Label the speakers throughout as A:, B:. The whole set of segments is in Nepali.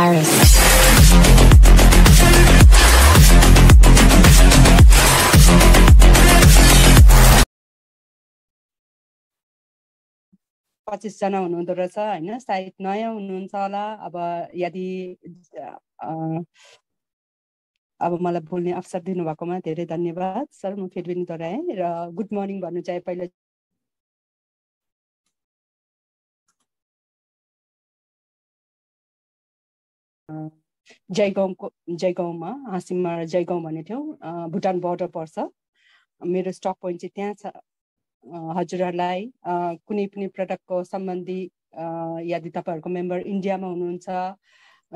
A: Paris.
B: 25 जना हुनुहुँदो रहेछ हैन, सायद नयाँ हुनुहुन्छ होला। अब यदि अब मलाई बोल्ने अवसर दिनुभएकोमा धेरै धन्यवाद सर। म फेरि पनि दोहोऱ्याएँ र गुड मर्निङ भन्नु चाहे पहिला जयगाउँमा हाँसिममा जयगाउँ भन्ने ठाउँ भुटान बोर्डर पर्छ। मेरो स्टक पोइन्ट चाहिँ त्यहाँ छ। हजुरहरूलाई कुनै पनि प्रडक्टको सम्बन्धी यदि तपाईँहरूको मेम्बर इन्डियामा हुनुहुन्छ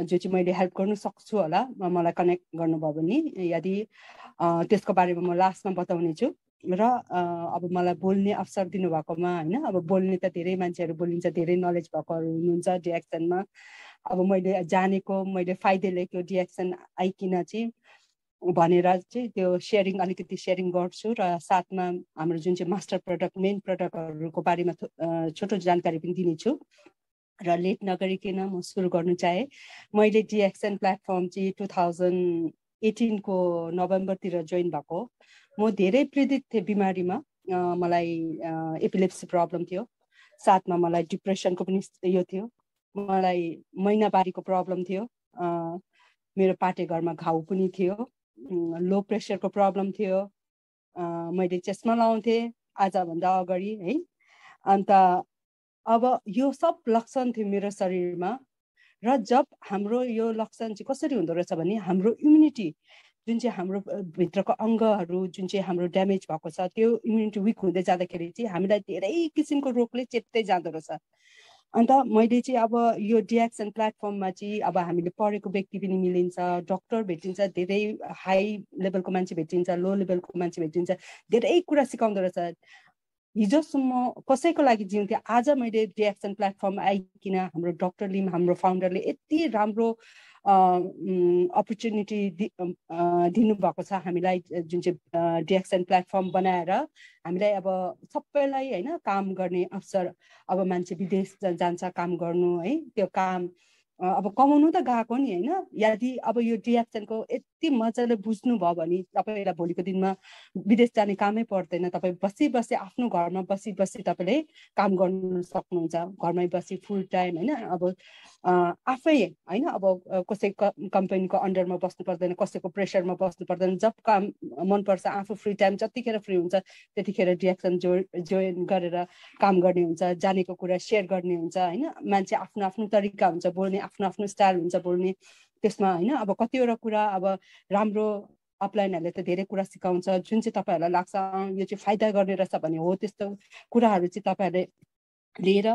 B: जो चाहिँ मैले हेल्प गर्नु सक्छु होला, मलाई कनेक्ट गर्नुभयो भने, यदि त्यसको बारेमा म लास्टमा बताउने छु। र अब मलाई बोल्ने अवसर दिनुभएकोमा हैन, अब बोल्ने त धेरै मान्छेहरू बोलिन्छ, धेरै नलेज भएकोहरू हुनुहुन्छ डिएक्सनमा। अब मैले जानेको, मैले फाइदा लिएको डिएक्सन आइकिन चाहिँ भनेर चाहिँ त्यो सेयरिङ अलिकति सेयरिङ गर्छु र साथमा हाम्रो जुन चाहिँ मास्टर प्रडक्ट मेन प्रडक्टहरूको बारेमा छोटो जानकारी पनि दिनेछु। र लेट नगरिकन म सुरु गर्नु चाहे। मैले डिएक्सन प्लेटफर्म चाहिँ 2018 को नोभेम्बरतिर जोइन भएको। म धेरै पीडित थिएँ बिमारीमा। मलाई एपिलेप्सी प्रब्लम थियो, साथमा मलाई डिप्रेसनको पनि यो थियो, मलाई महिनावारीको प्रब्लम थियो, मेरो पाटेघरमा घाउ पनि थियो, लो प्रेसरको प्रब्लम थियो, मैले चस्मा लाउँथेँ आजभन्दा अगाडि है। अन्त अब यो सब लक्षण थियो मेरो शरीरमा। र जब हाम्रो यो लक्षण चाहिँ कसरी हुँदो रहेछ भने हाम्रो इम्युनिटी जुन चाहिँ हाम्रो भित्रको अङ्गहरू जुन चाहिँ हाम्रो ड्यामेज भएको छ त्यो इम्युनिटी विक हुँदै जाँदाखेरि चाहिँ हामीलाई धेरै किसिमको रोगले चेप्दै जाँदो रहेछ। अन्त मैले चाहिँ अब यो डिएक्सन प्लेटफर्ममा चाहिँ अब हामीले पढेको व्यक्ति पनि मिलिन्छ, डक्टर भेटिन्छ, धेरै हाई लेभलको मान्छे भेटिन्छ, लो लेभलको मान्छे भेटिन्छ, धेरै कुरा सिकाउँदो रहेछ। हिजोसम्म कसैको लागि जिउँथेँ, आज मैले डिएक्सन प्लेटफर्म आइकिन हाम्रो डक्टरले हाम्रो फाउन्डरले यति राम्रो अपर्च्युनिटी दिनुभएको छ हामीलाई, जुन चाहिँ डिएक्सन प्लेटफर्म बनाएर हामीलाई अब सबैलाई हैन काम गर्ने अवसर। अब मान्छे विदेश जान्छ काम गर्नु है, त्यो काम अब कमाउनु त गएको नि हैन। यदि अब यो डिएक्सनको यति मजाले बुझ्नु भयो भने तपाईँलाई भोलिको दिनमा विदेश जाने कामै पर्दैन। तपाईँ बसी बसी आफ्नो घरमा बसी बसी तपाईँले काम गर्नु सक्नुहुन्छ, घरमै बसी फुल टाइम हैन। अब आफै हैन, अब कसै कम्पनीको अन्डरमा बस्नु पर्दैन, कसैको प्रेसरमा बस्नु पर्दैन। जब काम मनपर्छ आफू फ्री टाइम जतिखेर फ्री हुन्छ त्यतिखेर डिएक्सन जोइन गरेर काम गर्ने हुन्छ, जानेको कुरा सेयर गर्ने हुन्छ हैन। मान्छे आफ्नो आफ्नो तरिका हुन्छ बोल्ने, आफ्नो आफ्नो स्टाइल हुन्छ बोल्ने त्यसमा हैन। अब कतिवटा कुरा अब राम्रो अपलाइनहरूले त धेरै कुरा सिकाउँछ, जुन चाहिँ तपाईँहरूलाई लाग्छ यो चाहिँ फाइदा गर्ने रहेछ भने हो, त्यस्तो कुराहरू चाहिँ तपाईँहरूले लिएर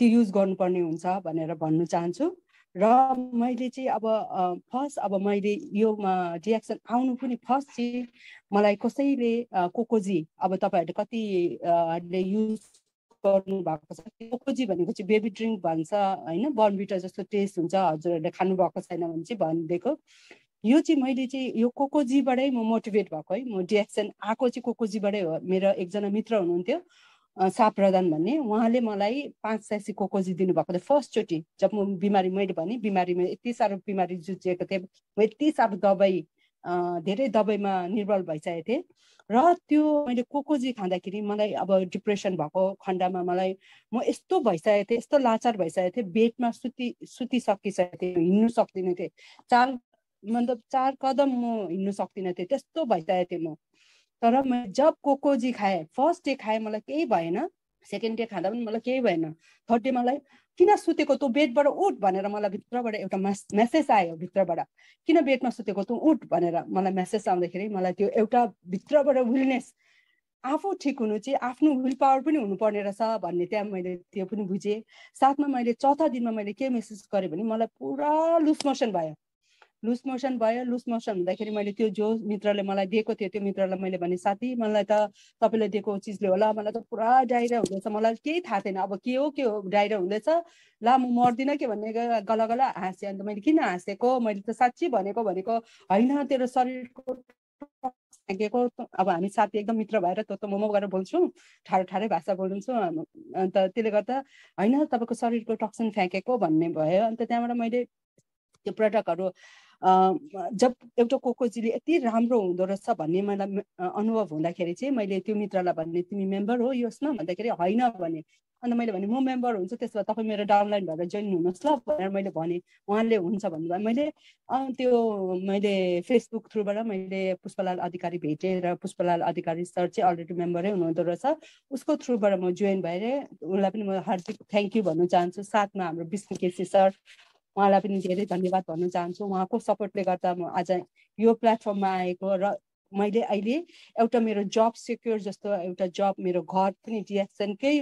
B: त्यो युज गर्नुपर्ने हुन्छ भनेर भन्नु चाहन्छु। र मैले चाहिँ अब फर्स्ट अब मैले योमा डिएक्सन आउनु पनि फर्स्ट चाहिँ मलाई कसैले कोकोजी, अब तपाईँहरूले कतिले युज गर्नु भएको छ, कोकोजी भनेको चाहिँ बेबी ड्रिङ्क भन्छ हैन, बर्नभिटा जस्तो टेस्ट हुन्छ, हजुरहरूले खानु भएको छैन भने चाहिँ भनिदिएको। यो चाहिँ मैले चाहिँ यो कोकोजीबाटै म मोटिभेट भएको है। म डिएक्सन आएको चाहिँ कोकोजीबाटै हो। मेरो एकजना मित्र हुनुहुन्थ्यो शाह प्रधान भन्ने, उहाँले मलाई 5 सय कोकोजी दिनुभएको थियो फर्स्टचोटि जब म बिमारी, मैले भने बिमारीमा यति साह्रो बिमारी जुझिएको थिएँ, म यति साह्रो दबाई धेरै दबाईमा निर्भर भइसकेको थिएँ। र त्यो मैले कोकोजी खाँदाखेरि मलाई अब डिप्रेसन भएको खण्डमा मलाई म यस्तो भइसकेको थिएँ, यस्तो लाचार भइसकेको थिएँ, बेडमा सुतिसकिसकेको थिएँ, हिँड्नु सक्दिनँ थिएँ, मतलब 4 कदम म हिँड्नु सक्दिनँ थिएँ, त्यस्तो भइसकेको थिएँ म। तर मैले जब कोकोजी खाएँ, फर्स्ट डे खाएँ मलाई केही भएन, सेकेन्ड डे खाँदा पनि मलाई केही भएन, थर्ड डे मलाई किन सुतेको तँ बेडबाट उठ भनेर मलाई भित्रबाट एउटा मेसेज आयो, भित्रबाट किन बेडमा सुतेको तँ उठ भनेर मलाई मेसेज आउँदाखेरि मलाई त्यो एउटा भित्रबाट विलनेस, आफू ठिक हुनु चाहिँ आफ्नो विल पावर पनि हुनुपर्ने रहेछ भन्ने त्यहाँ मैले त्यो पनि बुझेँ। साथमा मैले चौथा दिनमा मैले के मेसेज गरेँ भने मलाई पुरा लुज मोसन भयो। लुज मोसन हुँदाखेरि मैले त्यो जो मित्रले मलाई दिएको थियो त्यो मित्रलाई मैले भने, साथी मलाई त तपाईँले दिएको चिजले होला, मलाई त पुरा डाइरिया हुँदैछ, मलाई केही थाहा थिएन अब के हो डाइरिया हुँदैछ, ला म मर्दिनँ के भन्ने गला गला हाँसेँ। अन्त मैले किन हाँसेको, मैले त साँच्ची भनेको होइन तेरो शरीरको फ्याँकेको। अब हामी साथी एकदम मित्र भएर त मोमो गरेर बोल्छौँ, ठाडो भाषा बोल्छौँ, अन्त त्यसले गर्दा होइन तपाईँको शरीरको टक्सिन फ्याँकेको भन्ने भयो। अन्त त्यहाँबाट मैले त्यो प्रडक्टहरू जब एउटा कोकोजीले यति राम्रो हुँदो रहेछ भन्ने मलाई अनुभव हुँदाखेरि चाहिँ मैले त्यो मित्रलाई भन्ने तिमी मेम्बर हो यसमा भन्दाखेरि होइन भने अन्त मैले भने म मेम्बर हुन्छु त्यसो भए तपाईँ मेरो डाउनलाइन भएर जोइन हुनुहोस् ल भनेर मैले भने उहाँले हुन्छ भन्नुभयो मैले त्यो मैले फेसबुक थ्रुबाट मैले पुष्पलाल अधिकारी भेटेर पुष्पलाल अधिकारी सर चाहिँ अलरेडी मेम्बरै हुनुहुँदो रहेछ उसको थ्रुबाट म जोइन भएर उसलाई पनि म हार्दिक थ्याङ्क यू भन्न चाहन्छु साथमा हाम्रो विष्णु केसी सर उहाँलाई पनि धेरै धन्यवाद भन्न चाहन्छु उहाँको सपोर्टले गर्दा म आज यो प्लेटफर्ममा आएको र मैले अहिले एउटा मेरो जब सेक्योर जस्तो एउटा जब मेरो घर पनि डिएक्सनकै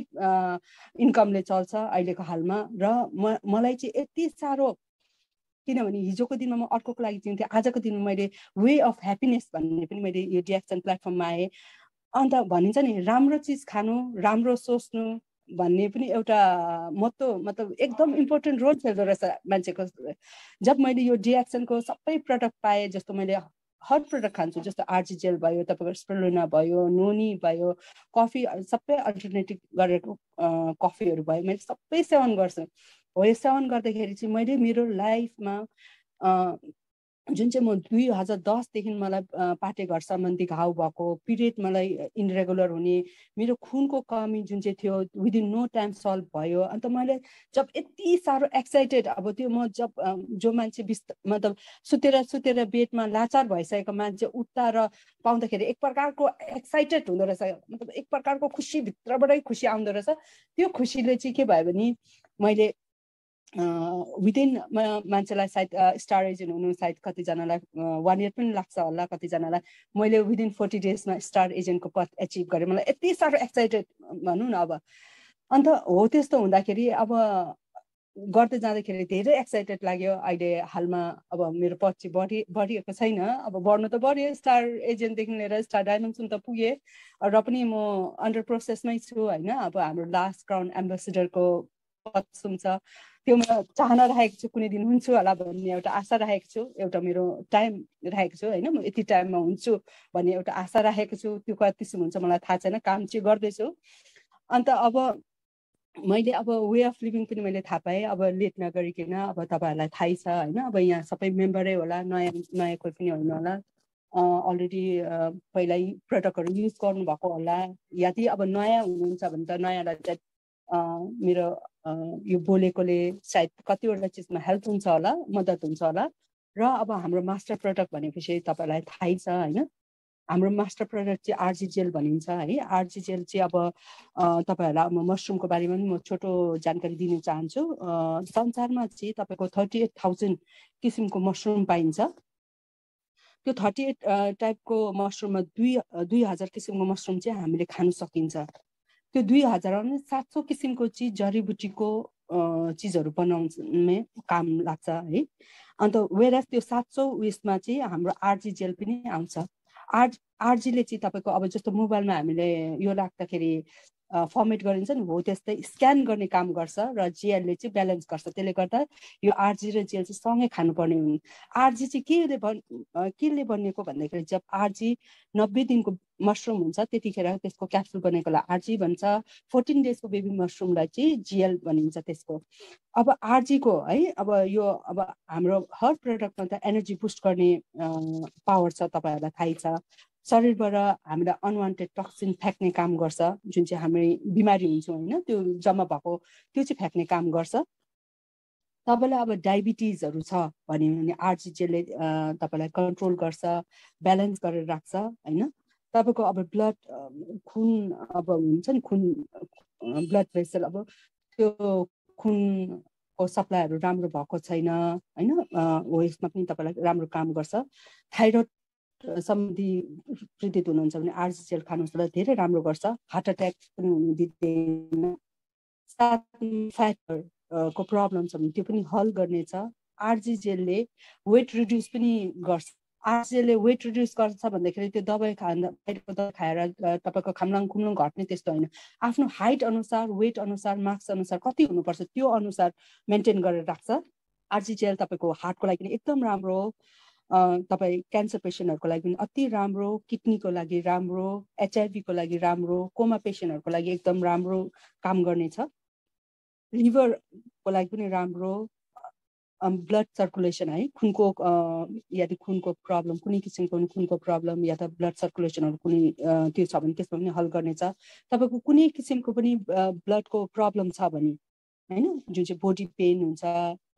B: इन्कमले चल्छ अहिलेको हालमा र मलाई चाहिँ यति साह्रो किनभने हिजोको दिनमा म अर्कोको लागि जिउँथेँ आजको दिनमा मैले वे अफ ह्याप्पिनेस भन्ने पनि मैले यो डिएक्सन प्लेटफर्ममा आएँ अन्त भनिन्छ नि राम्रो चिज खानु राम्रो सोच्नु भन्ने पनि एउटा मतलब एकदम इम्पोर्टेन्ट रोल खेल्दो रहेछ मान्छेको जब मैले यो डिएक्सनको सबै प्रडक्ट पाएँ जस्तो मैले हर प्रडक्ट खान्छु जस्तो आरजी जेल भयो तपाईँको स्पिरुलिना भयो नोनी भयो कफी सबै अल्टरनेटिभ गरेको कफीहरू भयो मैले सबै सेवन गर्छु हो यो सेवन गर्दाखेरि चाहिँ मैले मेरो लाइफमा जुन चाहिँ म 2010देखि मलाई पाटेघर सम्बन्धी घाउ भएको पिरियड मलाई इनरेगुलर हुने मेरो खुनको कमी जुन चाहिँ थियो विदिन नो टाइम सल्भ भयो अन्त मैले जब यति साह्रो एक्साइटेड अब त्यो म जब जो मान्छे मतलब सुतेर बेडमा लाचार भइसकेको मान्छे उठ्दा र पाउँदाखेरि एक प्रकारको एक्साइटेड हुँदो रहेछ मतलब एक प्रकारको खुसी भित्रबाटै खुसी आउँदो रहेछ त्यो खुसीले चाहिँ के भयो भने मैले विदिन मान्छेलाई सायद स्टार एजेन्ट हुनु सायद कतिजनालाई 1 इयर पनि लाग्छ होला कतिजनालाई मैले विदिन 40 डेजमा स्टार एजेन्टको पद एचिभ गरेँ मलाई यति साह्रो एक्साइटेड भनौँ न अब अन्त हो त्यस्तो हुँदाखेरि अब गर्दै जाँदाखेरि धेरै एक्साइटेड लाग्यो अहिले हालमा अब मेरो पछि बढिएको छैन अब बढ्नु त बढ्यो स्टार एजेन्टदेखि लिएर स्टार डायमन्डसम्म त पुगेँ र पनि म अन्डर प्रोसेसमै छु होइन अब हाम्रो लास्ट क्राउन एम्बेसेडरको पदसम्म छ त्यो म चाहना राखेको छु कुनै दिन हुन्छु होला भन्ने एउटा आशा राखेको छु एउटा मेरो टाइम राखेको छु होइन म यति टाइममा हुन्छु भन्ने एउटा आशा राखेको छु त्यो कतिसम्म हुन्छ मलाई थाहा छैन काम चाहिँ गर्दैछु अन्त अब मैले अब वे अफ लिभिङ पनि मैले थाहा पाएँ अब लेट नगरिकन अब तपाईँहरूलाई थाहै छ होइन अब यहाँ सबै मेम्बरै होला नयाँ कोही पनि होइन होला अलरेडी पहिल्यै प्रडक्टहरू युज गर्नुभएको होला यदि अब नयाँ हुनुहुन्छ भने त नयाँलाई चाहिँ मेरो यो बोलेकोले सायद कतिवटा चिजमा हेल्प हुन्छ होला मद्दत हुन्छ होला र अब हाम्रो मास्टर प्रडक्ट भनेपछि तपाईँलाई थाहै छ होइन हाम्रो मास्टर प्रडक्ट चाहिँ आरजी जेल भनिन्छ है आरजी जेल चाहिँ अब तपाईँहरूलाई अब मसरुमको बारेमा पनि म छोटो जानकारी दिन चाहन्छु संसारमा चाहिँ तपाईँको 38,000 किसिमको मसरुम पाइन्छ त्यो 38 टाइपको मसरुममा 2000 किसिमको मसरुम चाहिँ हामीले खान सकिन्छ त्यो 2000 700 किसिमको चिज जडीबुटीको चिजहरू बनाउने काम लाग्छ है अन्त वेरएस त्यो 700 उयसमा चाहिँ हाम्रो आरजी जेल पनि आउँछ आरजीले चाहिँ तपाईँको अब जस्तो मोबाइलमा हामीले यो राख्दाखेरि फर्मेट गरिन्छ नि हो त्यस्तै स्क्यान गर्ने काम गर्छ र जेलले चाहिँ ब्यालेन्स गर्छ त्यसले गर्दा यो आरजी र जेल चाहिँ सँगै खानुपर्ने हुन् आरजी चाहिँ केले बनिएको भन्दाखेरि जब आरजी 90 दिनको मसरुम हुन्छ त्यतिखेर त्यसको क्याप्सुल बनेकोलाई आरजी भन्छ 14 डेजको बेबी मसरुमलाई चाहिँ जिएल भनिन्छ त्यसको अब आरजीको है अब यो अब हाम्रो हर प्रडक्टमा त एनर्जी बुस्ट गर्ने पावर छ तपाईँहरूलाई थाहै छ शरीरबाट हामीलाई अनवान्टेड टक्सिन फ्याँक्ने काम गर्छ जुन चाहिँ हामी बिमारी हुन्छौँ होइन त्यो जम्मा भएको त्यो चाहिँ फ्याँक्ने काम गर्छ तपाईँलाई अब डायबिटिजहरू छ भने आरजी जेलले तपाईँलाई कन्ट्रोल गर्छ ब्यालेन्स गरेर राख्छ होइन तपाईँको अब ब्लड खुन अब हुन्छ नि खुन ब्लड भेसल अब त्यो खुनको सप्लाईहरू राम्रो भएको छैन होइन हो यसमा पनि तपाईँलाई राम्रो काम गर्छ थाइरोइड सम्बन्धी पीडित हुनुहुन्छ भने आरजी जेल खानुलाई धेरै राम्रो गर्छ हार्ट एट्याक पनि हुनु दिँदैन फ्याट को प्रब्लम छ भने त्यो पनि हल गर्नेछ आरजी जेलले वेट रिड्युस पनि गर्छ आरजी जेलले वेट रिड्युस गर्छ भन्दाखेरि त्यो दबाई खाएर तपाईँको खाम्लाङ खुम्लाङ घट्ने त्यस्तो होइन आफ्नो हाइट अनुसार वेट अनुसार मार्क्स अनुसार कति हुनुपर्छ त्यो अनुसार मेन्टेन गरेर राख्छ आरजी जेल तपाईँको हार्टको लागि पनि एकदम राम्रो तपाईँ क्यान्सर पेसेन्टहरूको लागि पनि अति राम्रो किडनीको लागि राम्रो एचआइभीको लागि राम्रो कोमा पेसेन्टहरूको लागि एकदम राम्रो काम गर्नेछ लिभरको लागि पनि राम्रो ब्लड सर्कुलेसन है, खुनको यदि खुनको प्रब्लम कुनै किसिमको खुनको प्रब्लम या त ब्लड सर्कुलेसनहरू कुनै त्यो छ भने त्यसमा पनि हल गर्नेछ। तपाईँको कुनै किसिमको पनि ब्लडको प्रब्लम छ भने होइन, जुन चाहिँ बडी पेन हुन्छ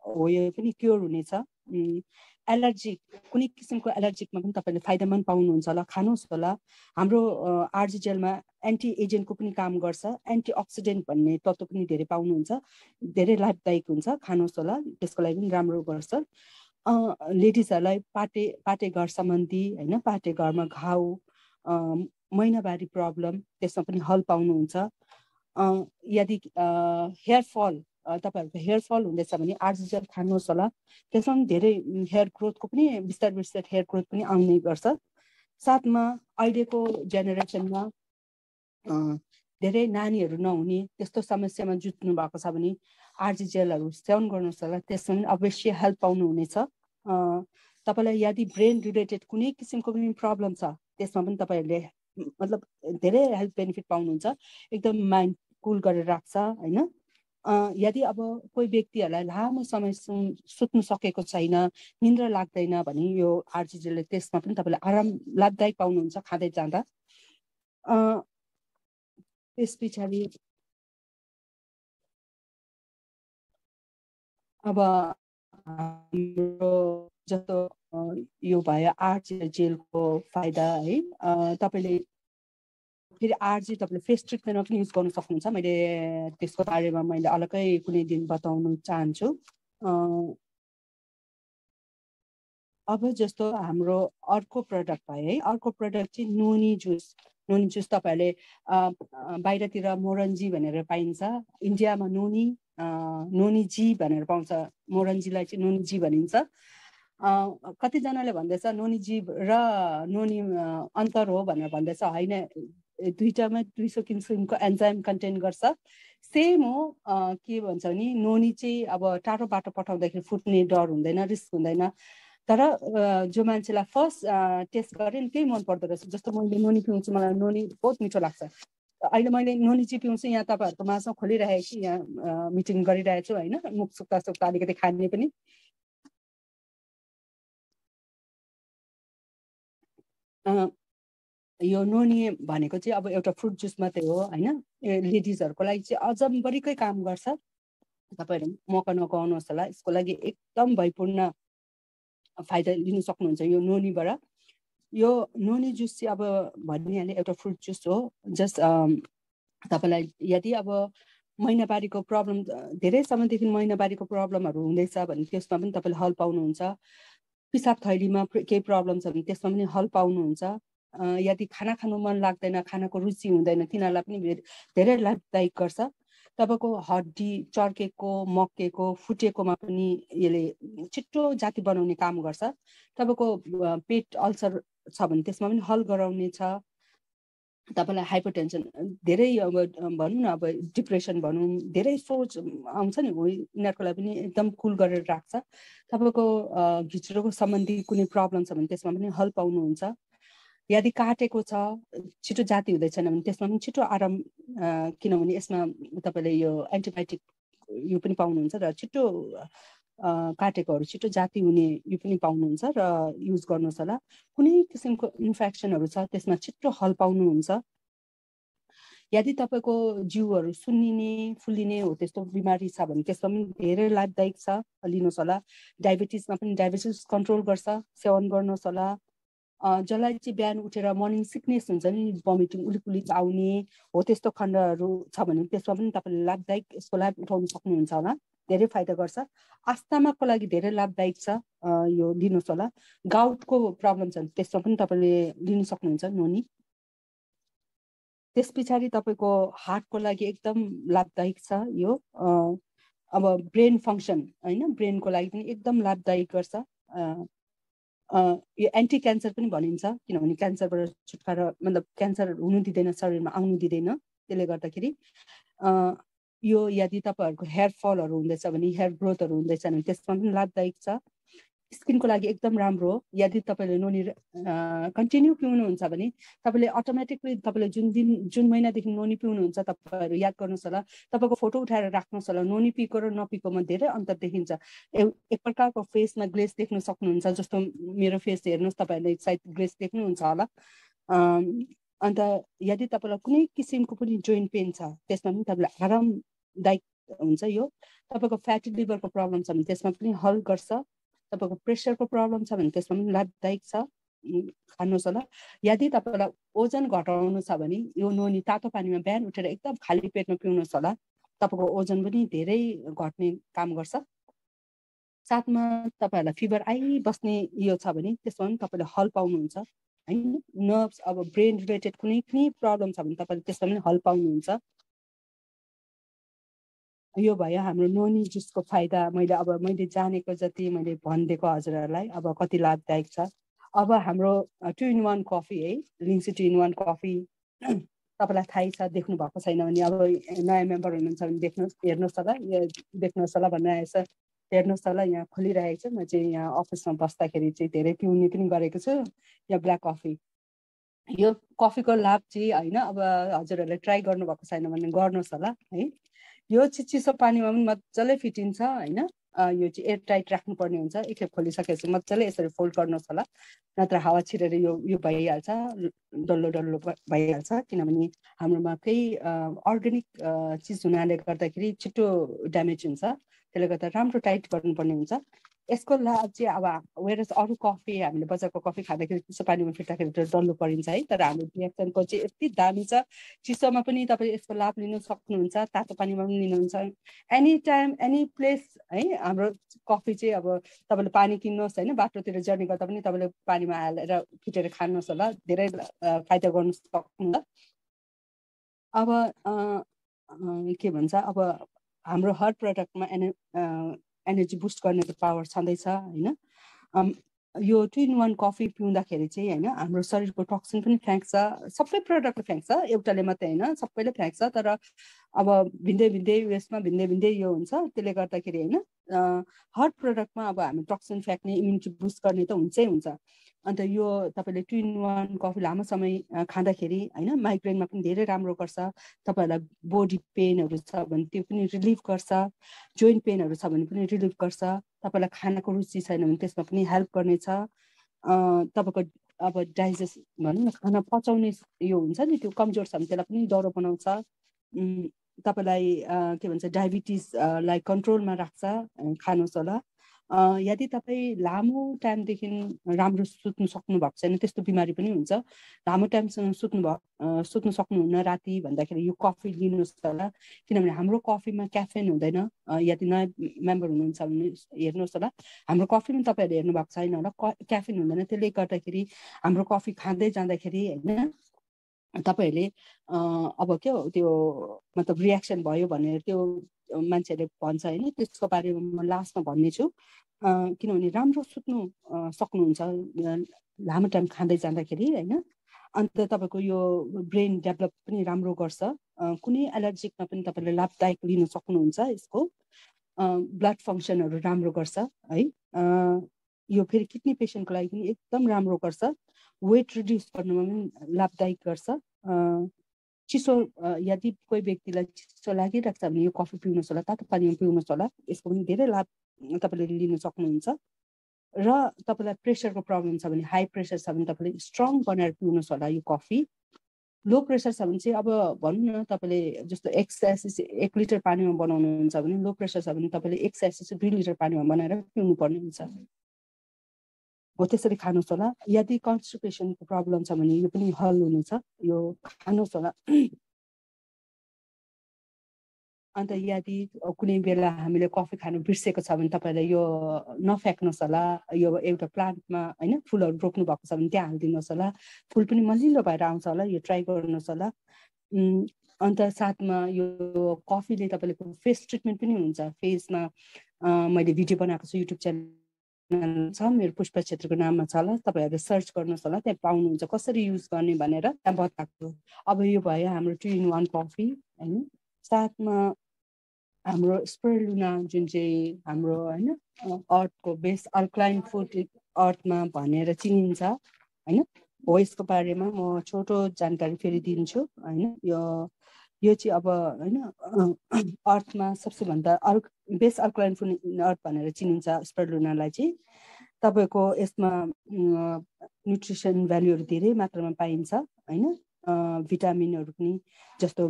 B: हो यो पनि क्योर हुनेछ। एलर्जी कुनै किसिमको एलर्जिकमा पनि तपाईँले फाइदामन्द पाउनुहुन्छ होला, खानुहोस् होला। हाम्रो आरजी जेलमा एन्टी एजेन्टको पनि काम गर्छ, एन्टिअक्सिडेन्ट भन्ने तत्त्व पनि धेरै पाउनुहुन्छ, धेरै लाभदायक हुन्छ, खानुहोस् होला, त्यसको लागि पनि राम्रो गर्छ। लेडिजहरूलाई पाटे घर सम्बन्धी होइन, पाटे घरमा घाउ, महिनावारी प्रब्लम त्यसमा पनि हल पाउनुहुन्छ। यदि हेयर फल तपाईँहरूको हेयर फल हुँदैछ भने आरजी जेल खानुहोस् होला, त्यसमा पनि धेरै हेयर ग्रोथको पनि बिस्तारै बिस्तारै हेयर ग्रोथ पनि आउने गर्छ। साथमा अहिलेको जेनेरेसनमा धेरै नानीहरू नहुने त्यस्तो समस्यामा जुझ्नु भएको छ भने आरजी जेलहरू सेवन गर्नुहोस् होला, त्यसमा पनि अवश्य हेल्प पाउनुहुनेछ। तपाईँलाई यदि ब्रेन रिलेटेड कुनै किसिमको पनि प्रब्लम छ त्यसमा पनि तपाईँहरूले मतलब धेरै हेल्थ बेनिफिट पाउनुहुन्छ, एकदम माइन्ड कुल गरेर राख्छ होइन। यदि अब कोही व्यक्तिहरूलाई लामो समय सुत्नु सकेको छैन, निन्द्रा लाग्दैन भने यो आरजी जेलले त्यसमा पनि तपाईँले आराम लाभदायक पाउनुहुन्छ खाँदै जाँदा। त्यस पछाडि अब हाम्रो जस्तो यो भयो आरजी जेलको फाइदा है। तपाईँले फेरि आरजी तपाईँले फेस ट्रिटमेन्टमा पनि युज गर्नु सक्नुहुन्छ, मैले त्यसको बारेमा मैले अलग्गै कुनै दिन बताउनु चाहन्छु। अब जस्तो हाम्रो अर्को प्रडक्ट भयो है, अर्को प्रडक्ट चाहिँ नुनी जुस। नुनी जुस तपाईँहरूले बाहिरतिर मोरन्जी भनेर पाइन्छ, इन्डियामा नुनी जी भनेर पाउँछ, मोरन्जीलाई चाहिँ नुनी जी भनिन्छ। कतिजनाले भन्दैछ नुनी जी र नुनी अन्तर हो भनेर भन्दैछ, होइन, दुईटामा 200 किसिमको एन्जाइम कन्टेन गर्छ, सेम हो। के भन्छ भने नुनी चाहिँ अब टाढो बाटो पठाउँदाखेरि फुट्ने डर हुँदैन, रिस्क हुँदैन। तर जो मान्छेलाई फर्स्ट टेस्ट गरेँ नि त्यही मन पर्दो रहेछ। जस्तो मैले नुनी पिउँछु, मलाई नुनी बहुत मिठो लाग्छ। अहिले मैले नुनी चाहिँ पिउँछु, यहाँ तपाईँहरूको माझमा खोलिरहेको छु, यहाँ मिटिङ गरिरहेको छु होइन, मुख सुक्ता सुक्ता अलिकति खाने पनि। यो नुनी भनेको चाहिँ अब एउटा फ्रुट जुस मात्रै हो होइन, लेडिजहरूको लागि चाहिँ अजम्बरीकै काम गर्छ। तपाईँहरू मौका नगर्नुहोस् होला, यसको लागि एकदम भरिपूर्ण फाइदा लिन सक्नुहुन्छ यो नुनीबाट। यो नुनी जुस चाहिँ अब भनिहालेँ एउटा फ्रुट जुस हो। जस्ट तपाईँलाई यदि अब महिनावारीको प्रब्लम धेरै समयदेखि महिनावारीको प्रब्लमहरू हुँदैछ भने त्यसमा पनि तपाईँले हल पाउनुहुन्छ। पिसाब थैलीमा केही प्रब्लम छ भने त्यसमा पनि हल पाउनुहुन्छ। यदि खाना खानु मन लाग्दैन, खानाको रुचि हुँदैन, तिनीहरूलाई पनि धेरै लाभदायक गर्छ। तपाईँको हड्डी चर्केको, मक्केको, फुटेकोमा पनि यसले छिट्टो जाती बनाउने काम गर्छ। तपाईँको पेट अल्सर छ भने त्यसमा पनि हल गराउने छ। तपाईँलाई हाइपरटेन्सन, धेरै अब भनौँ न, अब डिप्रेसन भनौँ, धेरै सोच आउँछ नि, हो यिनीहरूको लागि पनि एकदम कुल गरेर राख्छ। तपाईँको घिच्रोको सम्बन्धी कुनै प्रब्लम छ भने त्यसमा पनि हल पाउनुहुन्छ। यदि काटेको छ, छिटो जाती हुँदैछन् भने त्यसमा पनि छिटो आराम, किनभने यसमा तपाईँले यो एन्टिबायोटिक यो पनि पाउनुहुन्छ र छिटो काटेकोहरू छिटो जाती हुने यो पनि पाउनुहुन्छ र युज गर्नुहोस् होला। कुनै किसिमको इन्फेक्सनहरू छ त्यसमा छिटो हल पाउनुहुन्छ। यदि तपाईँको जिउहरू सुन्निने फुल्लिने हो त्यस्तो बिमारी छ भने त्यसमा पनि धेरै लाभदायक छ, लिनुहोस् होला। डायबिटिजमा पनि डायबिटिज कन्ट्रोल गर्छ, सेवन गर्नुहोस् होला। जसलाई चाहिँ बिहान उठेर मर्निङ सिकनेस हुन्छ नि, भमिटिङ उलिक उलिक आउने हो त्यस्तो खण्डहरू छ भने त्यसमा पनि तपाईँले लाभदायक यसको लाभ उठाउन सक्नुहुन्छ होला, धेरै फाइदा गर्छ। आस्थमाको लागि धेरै लाभदायक छ, यो लिनुहोस् होला। गाउटको प्रब्लम छ भने त्यसमा पनि तपाईँले लिन सक्नुहुन्छ नुनी। त्यस पछाडि तपाईँको हार्टको लागि एकदम लाभदायक छ यो। अब ब्रेन फङ्सन होइन, ब्रेनको लागि पनि एकदम लाभदायक गर्छ। यो एन्टी क्यान्सर पनि भनिन्छ, किनभने क्यान्सरबाट छुटकारा, मतलब क्यान्सर हुनु दिँदैन, शरीरमा आउनु दिँदैन। त्यसले गर्दाखेरि यो यदि तपाईँहरूको हेयर फलहरू हुँदैछ भने, हेयर ग्रोथहरू हुँदैछ भने त्यसमा पनि लाभदायक छ। स्किनको लागि एकदम राम्रो हो। यदि तपाईँले नुनी कन्टिन्यू पिउनुहुन्छ भने तपाईँले अटोमेटिकली तपाईँले जुन महिनादेखि नुनी पिउनुहुन्छ तपाईँहरू याद गर्नुहोस् होला, तपाईँको फोटो उठाएर राख्नुहोस् होला, नुनी पिएको र नपिएकोमा धेरै अन्तर देखिन्छ। एक प्रकारको फेसमा ग्लेस देख्न सक्नुहुन्छ, जस्तो मेरो फेस हेर्नुहोस्, तपाईँहरूले सायद ग्लेस देख्नुहुन्छ होला। अन्त यदि तपाईँलाई कुनै किसिमको पनि जोइन्ट पेन छ त्यसमा पनि तपाईँलाई आरामदायक हुन्छ। यो तपाईँको फ्याटी लिभरको प्रब्लम छ भने त्यसमा पनि हल गर्छ। तपाईँको प्रेसरको प्रब्लम छ भने त्यसमा पनि लाभदायक छ, खानुहोस् होला। यदि तपाईँलाई ओजन घटाउनु छ भने यो नुनी तातो पानीमा बिहान उठेर एकदम खाली पेटमा पिउनुहोस् होला, तपाईँको ओजन पनि धेरै घट्ने काम गर्छ। साथमा तपाईँहरूलाई फिभर आइबस्ने यो छ भने त्यसमा पनि तपाईँले हल पाउनुहुन्छ होइन। नर्भ्स अब ब्रेन रिलेटेड कुनै प्रब्लम छ भने तपाईँले त्यसमा पनि हल पाउनुहुन्छ। यो भयो हाम्रो नुनी जुसको फाइदा। मैले जानेको जति मैले भनिदिएको हजुरहरूलाई, अब कति लाभदायक छ। अब हाम्रो 2 in 1 कफी है, लिङ्सी 2 in 1 कफी तपाईँलाई थाहै छ, देख्नु भएको छैन भने अब नयाँ मेम्बर हुनुहुन्छ भने हेर्नुहोस् होला, देख्नुहोस् होला भन्ने आएछ, हेर्नुहोस् होला। यहाँ खोलिरहेको छ, म चाहिँ यहाँ अफिसमा बस्दाखेरि चाहिँ धेरै पिउने पनि गरेको छु यो ब्ल्याक कफी। यो कफीको लाभ चाहिँ होइन, अब हजुरहरूले ट्राई गर्नुभएको छैन भने गर्नुहोस् होला है। यो चाहिँ चिसो पानीमा पनि मजाले फिटिन्छ होइन। यो चाहिँ एयर टाइट राख्नुपर्ने हुन्छ। एकखेप खोलिसकेपछि मजाले यसरी फोल्ड गर्नुहोस् होला, नत्र हावा छिरेर यो भइहाल्छ, डल्लो डल्लो भइहाल्छ। किनभने हाम्रोमा केही अर्ग्यानिक चिज हुनाले गर्दाखेरि छिटो ड्यामेज हुन्छ, त्यसले गर्दा राम्रो टाइट गर्नुपर्ने हुन्छ। यसको लाभ चाहिँ अब वेरस अरू कफी हामीले बजारको कफी खाँदाखेरि चिसो पानीमा फिट्दाखेरि डल्लो परिन्छ है, तर हाम्रो रिएक्सनको चाहिँ यति दामी छ। चिसोमा पनि तपाईँ यसको लाभ लिन सक्नुहुन्छ, तातो पानीमा पनि लिनुहुन्छ, एनी टाइम एनी प्लेस है। हाम्रो कफी चाहिँ अब तपाईँले पानी किन्नुहोस् होइन, बाटोतिर जर्नी गर्दा पनि तपाईँले पानीमा हालेर फिटेर खानुहोस् होला, धेरै फाइदा गर्नु सक्नुहुन्छ। अब के भन्छ, अब हाम्रो हर प्रडक्टमा एनर्जी बुस्ट गर्ने पावर छँदैछ होइन। यो 2 in 1 कफी पिउँदाखेरि चाहिँ होइन हाम्रो शरीरको टक्सिन पनि फ्याँक्छ, सबै प्रडक्टले फ्याँक्छ, एउटाले मात्रै होइन सबैले फ्याँक्छ। तर अब भिन्दै भिन्दै उयसमा भिन्दै यो हुन्छ, त्यसले गर्दाखेरि होइन हर प्रडक्टमा अब हामी टक्सिन फ्याँक्ने, इम्युनिटी बुस्ट गर्ने त हुन्छै हुन्छ। अन्त यो तपाईँले 2 in 1 कफी लामो समय खाँदाखेरि होइन माइग्रेनमा पनि धेरै राम्रो गर्छ। तपाईँहरूलाई बडी पेनहरू छ भने त्यो पनि रिलिफ गर्छ, जोइन्ट पेनहरू छ भने पनि रिलिफ गर्छ। तपाईँलाई खानाको रुचि छैन भने त्यसमा पनि हेल्प गर्नेछ। तपाईँको अब डाइजेस्ट भनौँ न, खाना पचाउने यो हुन्छ नि, त्यो कमजोर छ भने त्यसलाई पनि डह्रो बनाउँछ। तपाईँलाई के भन्छ डायबिटिजलाई कन्ट्रोलमा राख्छ, खानुहोस् होला। यदि तपाईँ लामो टाइमदेखि राम्रो सुत्नु सक्नु भएको छैन, त्यस्तो बिमारी पनि हुन्छ, लामो टाइमसँग सुत्नु सक्नुहुन्न राति भन्दाखेरि यो कफी लिनुहोस् होला। किनभने हाम्रो कफीमा क्याफेन हुँदैन। यदि नयाँ मेम्बर हुनुहुन्छ भने हेर्नुहोस् होला, हाम्रो कफीमा तपाईँहरूले हेर्नु भएको छैन होला, क्याफेन हुँदैन। त्यसले गर्दाखेरि हाम्रो कफी खाँदै जाँदाखेरि होइन तपाईँहरूले अब के हो त्यो मतलब रियाक्सन भयो भनेर त्यो मान्छेहरूले भन्छ होइन, त्यसको बारेमा म लास्टमा भन्ने छु। किनभने राम्रो सुत्नु सक्नुहुन्छ लामो टाइम खाँदै जाँदाखेरि होइन। अन्त तपाईँको यो ब्रेन डेभलप पनि राम्रो गर्छ, कुनै एलर्जिकमा पनि तपाईँले लाभदायक लिन सक्नुहुन्छ। यसको ब्लड फङ्सनहरू राम्रो गर्छ है। यो फेरि किडनी पेसेन्टको लागि पनि एकदम राम्रो गर्छ, वेट रिड्युस गर्नुमा पनि लाभदायक गर्छ। चिसो यदि कोही व्यक्तिलाई चिसो लागिरहेको छ भने यो कफी पिउनुहोस् होला, तातो पानीमा पिउनुहोस् होला, यसको पनि धेरै लाभ तपाईँले लिन सक्नुहुन्छ। र तपाईँलाई प्रेसरको प्रब्लम छ भने, हाई प्रेसर छ भने तपाईँले स्ट्रङ बनाएर पिउनुहोस् होला यो कफी। लो प्रेसर छ भने चाहिँ अब भनौँ न तपाईँले जस्तो 1 लिटर पानीमा बनाउनुहुन्छ भने, लो प्रेसर छ भने तपाईँले 2 लिटर पानीमा बनाएर पिउनु पर्ने हुन्छ हो। त्यसरी खानुहोस् होला। यदि कन्स्टिपेसनको प्रब्लम छ भने यो पनि हल हुनेछ, यो खानुहोस् होला। अन्त यदि कुनै बेला हामीले कफी खानु बिर्सेको छ भने तपाईँलाई यो नफ्याँक्नुहोस् होला। यो एउटा प्लान्टमा होइन फुलहरू रोप्नु भएको छ भने त्यहाँ हालिदिनुहोस् होला, फुल पनि मलिलो भएर आउँछ होला, यो ट्राई गर्नुहोस् होला। अन्त साथमा यो कफीले तपाईँको फेस ट्रिटमेन्ट पनि हुन्छ। फेसमा मैले भिडियो बनाएको छु, युट्युब च्यानल छ मेरो, पुष्पा छेत्रीको नाममा छ होला, तपाईँहरूले सर्च गर्नुहोस् होला, त्यहाँ पाउनुहुन्छ कसरी युज गर्ने भनेर त्यहाँ बताएको। अब यो भयो हाम्रो 2 in 1 कफी होइन। साथमा हाम्रो स्पिरुलिना जुन चाहिँ हाम्रो हैन अर्थको बेस अल्कलाइन फुड अर्थमा भनेर चिनिन्छ हैन हो। यसको बारेमा म छोटो जानकारी फेरि दिन्छु हैन। यो चाहिँ अब हैन अर्थमा सबसे भन्दा बेस अल्कलाइन फुड अर्थ भनेर चिनिन्छ स्पिरुलिनालाई चाहिँ। तपाईको यसमा न्युट्रिसन भ्यालुहरू धेरै मात्रामा पाइन्छ हैन। भिटामिनहरू पनि जस्तो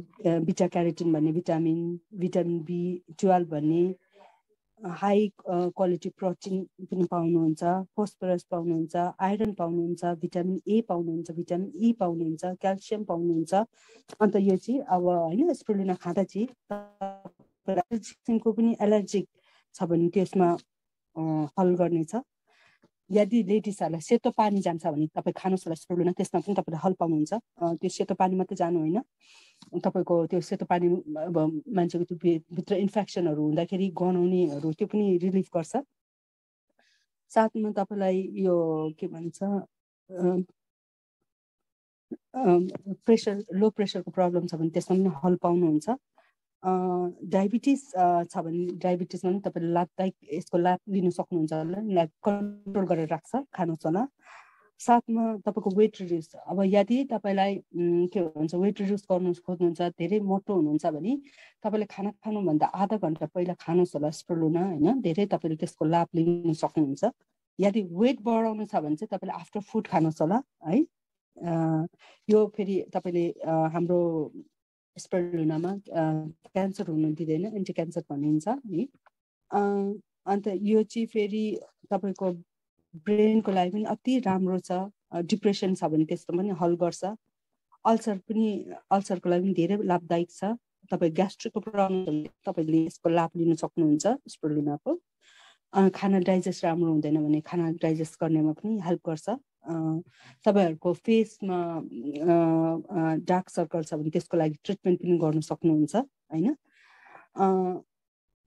B: बिटा क्यारोटिन भन्ने भिटामिन, भिटामिन B12 भन्ने, हाई क्वालिटी प्रोटिन पनि पाउनुहुन्छ, फोस्फरस पाउनुहुन्छ, आइरन पाउनुहुन्छ, भिटामिन A पाउनुहुन्छ, भिटामिन E पाउनुहुन्छ, क्याल्सियम पाउनुहुन्छ। अन्त यो चाहिँ अब हैन स्पिरुलिना खाँदा चाहिँ किसिमको पनि एलर्जिक छ भने त्यसमा हल गर्नेछ। यदि लेडिजहरूलाई सेतो पानी जान्छ भने तपाईँ खानुहोस् होला स्पिरुलिना, त्यसमा पनि तपाईँले हल पाउनुहुन्छ। त्यो सेतो पानी मात्रै जानु होइन, तपाईँको त्यो सेतो पानी अब मान्छेको त्यो भित्र इन्फेक्सनहरू हुँदाखेरि गनाउनेहरू त्यो पनि रिलिफ गर्छ। साथमा तपाईँलाई यो के भन्छ लो प्रेसरको प्रब्लम छ भने त्यसमा पनि हल पाउनुहुन्छ। डायबिटिज छ भने डायबिटिजमा पनि तपाईँले लाभदायक यसको लाभ लिन सक्नुहुन्छ होला, यसलाई कन्ट्रोल गरेर राख्छ, खानुहोस् होला। साथमा तपाईँको वेट रिड्युस, अब यदि तपाईँलाई के भन्छ वेट रिड्युस गर्नु खोज्नुहुन्छ, धेरै मोटो हुनुहुन्छ भने तपाईँले खाना खानुभन्दा आधा घन्टा पहिला खानुहोस् होला स्पिरुलिना हैन। धेरै तपाईँले त्यसको लाभ लिन सक्नुहुन्छ। यदि वेट बढाउनु छ भने चाहिँ तपाईँले आफ्टर फुड खानुहोस् होला है। यो फेरि तपाईँले हाम्रो स्पिरुलिनामा क्यान्सर हुनु दिँदैन, एन्टी क्यान्सर भनिन्छ है। अन्त यो चाहिँ फेरि तपाईँको ब्रेनको लागि पनि अति राम्रो छ। डिप्रेसन छ भने त्यसको पनि हल गर्छ। अल्सरको लागि पनि धेरै लाभदायक छ। तपाईँ ग्यास्ट्रिकको प्रब्लम तपाईँले यसको लाभ लिन सक्नुहुन्छ स्पिरुलिनाको। खाना डाइजेस्ट राम्रो हुँदैन भने खाना डाइजेस्ट गर्नेमा पनि हेल्प गर्छ। तपाईँहरूको फेसमा डार्क सर्कल छ भने त्यसको लागि ट्रिटमेन्ट पनि गर्न सक्नुहुन्छ हैन।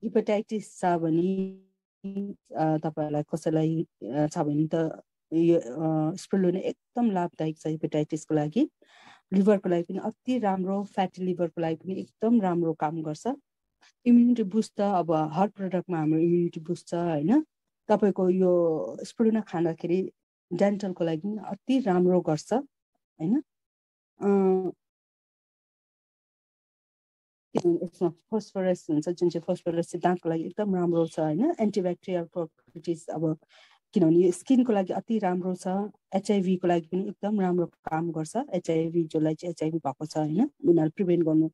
B: हेपाटाइटिस छ भने तपाईँहरूलाई कसैलाई छ भने त यो स्पिरुलिना एकदम लाभदायक छ हेपाटाइटिसको लागि। लिभरको लागि पनि अति राम्रो, फ्याटी लिभरको लागि पनि एकदम राम्रो काम गर्छ। इम्युनिटी बुस्ट त अब हर प्रडक्टमा हाम्रो इम्युनिटी बुस्ट छ हैन। तपाईँको यो स्पिरुलिना खाँदाखेरि डेन्टलको लागि पनि अति राम्रो गर्छ हैन। यसमा फोस्फरस हुन्छ जुन चाहिँ फोस्फरस चाहिँ दाँतको लागि एकदम राम्रो छ हैन। एन्टिब्याक्टेरियल प्रोपर्टिज अब किनभने यो स्किनको लागि अति राम्रो छ। HIV को लागि पनि एकदम राम्रो काम गर्छ। HIV जसलाई चाहिँ HIV भएको छ हैन उनीहरू प्रिभेन्ट गर्नु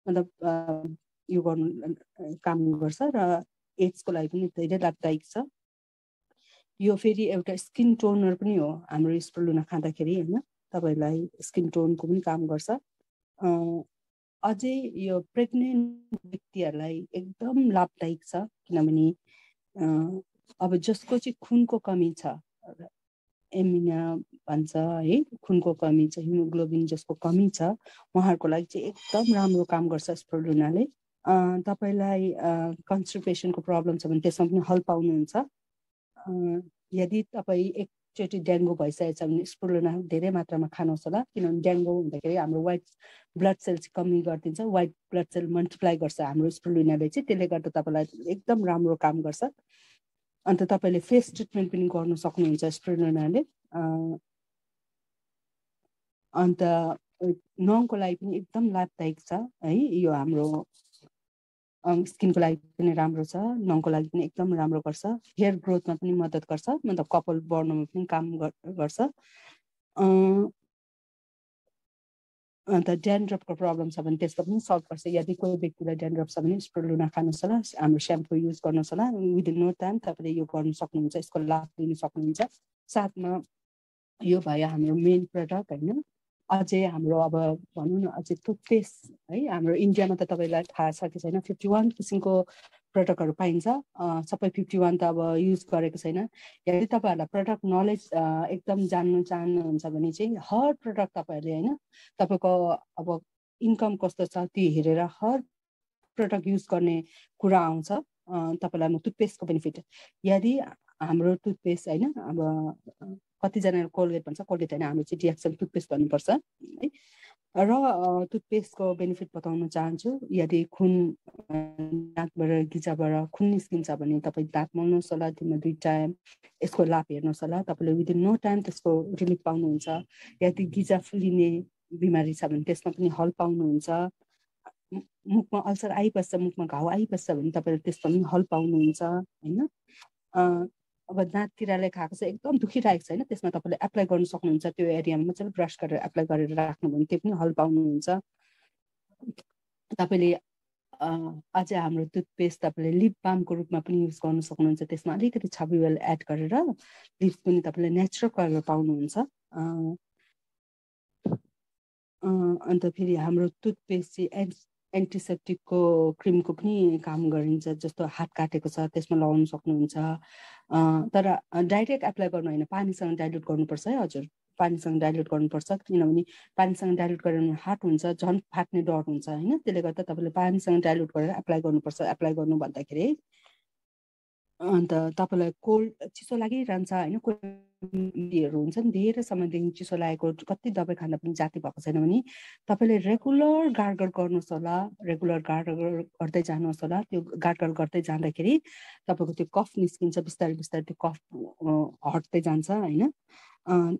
B: मतलब यो गर्नु काम गर्छ र एड्सको लागि पनि धेरै लाभदायक छ। यो फेरि एउटा स्किन टोनर पनि हो हाम्रो स्पिरुलिना खाँदाखेरि हैन। तपाईँलाई स्किन टोनको पनि काम गर्छ। अझै यो प्रेग्नेन्ट व्यक्तिहरूलाई एकदम लाभदायक छ किनभने अब जसको चाहिँ खुनको कमी छ, एमिनिया भन्छ है, खुनको कमी छ, हिमोग्लोबिन जसको कमी छ उहाँहरूको लागि चाहिँ एकदम राम्रो काम गर्छ स्पिरुलिनाले। तपाईँलाई कन्स्टिपेसनको प्रब्लम छ भने त्यसमा पनि हल पाउनुहुन्छ। यदि तपाईँ एकचोटि डेङ्गु भइसकेको छ भने स्पिरुलिना धेरै मात्रामा खानुहोस् होला किनभने डेङ्गु हुँदाखेरि हाम्रो व्हाइट ब्लड सेल चाहिँ कमी गरिदिन्छ। व्हाइट ब्लड सेल मल्टिप्लाई गर्छ हाम्रो स्पिरुलिनाले चाहिँ, त्यसले गर्दा तपाईँलाई एकदम राम्रो काम गर्छ। अन्त तपाईँले फेस ट्रिटमेन्ट पनि गर्नु सक्नुहुन्छ स्पिरुलिनाले। अन्त नङको लागि पनि एकदम लाभदायक छ है। यो हाम्रो स्किनको लागि पनि राम्रो छ, नङको लागि पनि एकदम राम्रो गर्छ। हेयर ग्रोथमा पनि मद्दत गर्छ, मतलब कपाल बढ्नुमा पनि काम गर्छ। अन्त ड्यान्ड्रफको प्रब्लम छ भने त्यसको पनि सल्भ गर्छ। यदि कोही व्यक्तिलाई ड्यान्ड्रफ छ भने स्पिरुलिना खानुहोस् होला, हाम्रो स्याम्पू युज गर्नुहोस् होला। विदिन नो टाइम तपाईँले यो गर्नु सक्नुहुन्छ, यसको लाभ लिन सक्नुहुन्छ। साथमा यो भयो हाम्रो मेन प्रडक्ट हैन। अझै हाम्रो अब भनौँ न अझै टुथपेस्ट है, हाम्रो इन्डियामा त तपाईँलाई थाहा छ कि छैन 51 किसिमको प्रडक्टहरू पाइन्छ। सबै 51 त अब युज गरेको छैन। यदि तपाईँहरूलाई प्रडक्ट नलेज एकदम जान्नु चाहनुहुन्छ भने चाहिँ हर प्रडक्ट तपाईँहरूले होइन तपाईँको अब इन्कम कस्तो छ त्यो हेरेर हर प्रडक्ट युज गर्ने कुरा आउँछ। तपाईँलाई म टुथपेस्टको बेनिफिट, यदि हाम्रो टुथपेस्ट होइन अब कतिजनाले कोलगेट भन्छ, कोलगेट होइन हाम्रो चाहिँ डिएक्सन टुथपेस्ट भन्नुपर्छ है। र टुथपेस्टको बेनिफिट बताउन चाहन्छु। यदि खुन दाँतबाट गिजाबाट खुन निस्किन्छ भने तपाईँ दाँत मोल्नुहोस् होला, दिनमा 2 टाइम यसको लाभ हेर्नुहोस् होला, तपाईँले विदिन नो टाइम त्यसको रिलिफ पाउनुहुन्छ। यदि गिजा फुलिने बिमारी छ भने त्यसमा पनि हल पाउनुहुन्छ। मुखमा अल्सर आइबस्छ, मुखमा घाउ आइबस्छ भने तपाईँले त्यसमा पनि हल पाउनुहुन्छ होइन। अब दाँत किराले खाएको छ, एकदम दुखिरहेको छ होइन, त्यसमा तपाईँले एप्लाई गर्नु सक्नुहुन्छ। त्यो एरियामा मजाले ब्रस गरेर एप्लाई गरेर राख्नु भने त्यो पनि हल पाउनुहुन्छ। तपाईँले अझै हाम्रो टुथपेस्ट तपाईँले लिप बामको रूपमा पनि युज गर्नु सक्नुहुन्छ। त्यसमा अलिकति छबी ओइल एड गरेर लिप्स पनि तपाईँले नेचुरल कलर पाउनुहुन्छ। अन्त फेरि हाम्रो टुथपेस्ट चाहिँ एन्टिसेप्टिकको क्रिमको पनि काम गरिन्छ। जस्तो हात काटेको छ त्यसमा लगाउनु सक्नुहुन्छ, तर डाइरेक्ट एप्लाई गर्नु होइन, पानीसँग डाइल्युट गर्नुपर्छ है हजुर। पानीसँग डाइल्युट गर्नुपर्छ, किनभने पानीसँग डाइल्युट गरेर हार्ड हुन्छ, झन् फाट्ने डर हुन्छ होइन। त्यसले गर्दा तपाईँले पानीसँग डाइल्युट गरेर एप्लाई गर्नुपर्छ। एप्लाई गर्नु भन्दाखेरि अन्त तपाईँलाई कोल्ड चिसो लागिरहन्छ होइन, कोल्डहरू हुन्छ नि, धेरै समयदेखि चिसो लागेको, कति दबाई खाँदा पनि जाती भएको छैन भने तपाईँले रेगुलर गार्गल गर्नुहोस् होला। रेगुलर गार्गल गर्दै जानुहोस् होला। त्यो गार्गल गर्दै जाँदाखेरि तपाईँको त्यो कफ निस्किन्छ, बिस्तारै बिस्तारै त्यो कफ हट्दै जान्छ होइन।